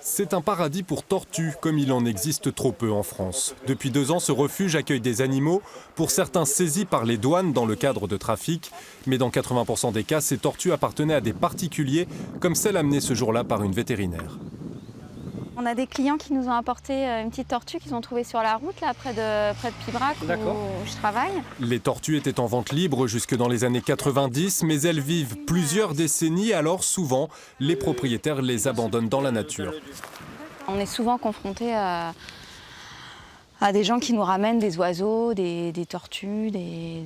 C'est un paradis pour tortues, comme il en existe trop peu en France. Depuis 2 ans, ce refuge accueille des animaux, pour certains saisis par les douanes dans le cadre de trafic. Mais dans 80% des cas, ces tortues appartenaient à des particuliers, comme celle amenée ce jour-là par une vétérinaire. On a des clients qui nous ont apporté une petite tortue qu'ils ont trouvée sur la route, là, près de Pibrac, où je travaille. Les tortues étaient en vente libre jusque dans les années 90, mais elles vivent plusieurs décennies, alors souvent, les propriétaires les abandonnent dans la nature. On est souvent confrontés à des gens qui nous ramènent des oiseaux, des tortues, des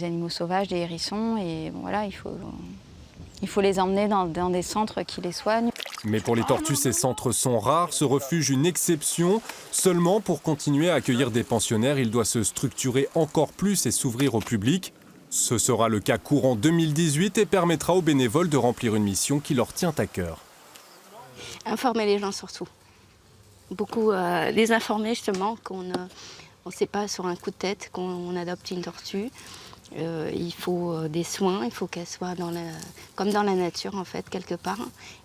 animaux sauvages, des hérissons. Et bon, voilà, il faut les emmener dans des centres qui les soignent. Mais pour les tortues, ces centres sont rares, ce refuge une exception. Seulement, pour continuer à accueillir des pensionnaires, il doit se structurer encore plus et s'ouvrir au public. Ce sera le cas courant 2018 et permettra aux bénévoles de remplir une mission qui leur tient à cœur. Informer les gens surtout. Beaucoup les informer justement qu'on ne sait pas sur un coup de tête qu'on adopte une tortue. Il faut des soins, il faut qu'elle soit comme dans la nature en fait, quelque part,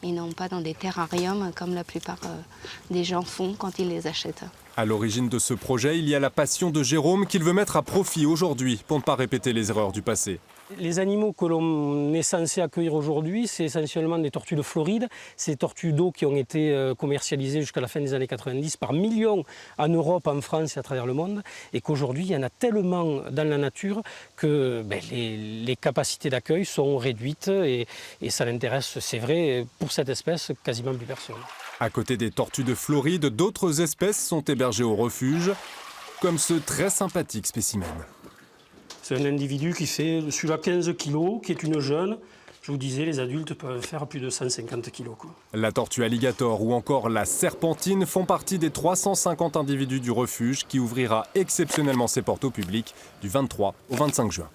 et non pas dans des terrariums comme la plupart des gens font quand ils les achètent. À l'origine de ce projet, il y a la passion de Jérôme qu'il veut mettre à profit aujourd'hui pour ne pas répéter les erreurs du passé. Les animaux que l'on est censé accueillir aujourd'hui, c'est essentiellement des tortues de Floride, ces tortues d'eau qui ont été commercialisées jusqu'à la fin des années 90 par millions en Europe, en France et à travers le monde, et qu'aujourd'hui il y en a tellement dans la nature que les capacités d'accueil sont réduites et ça n'intéresse, c'est vrai, pour cette espèce, quasiment plus personne. À côté des tortues de Floride, d'autres espèces sont hébergées au refuge, comme ce très sympathique spécimen. C'est un individu qui fait celui-là 15 kg, qui est une jeune. Je vous disais, les adultes peuvent faire plus de 150 kg. La tortue alligator ou encore la serpentine font partie des 350 individus du refuge qui ouvrira exceptionnellement ses portes au public du 23 au 25 juin.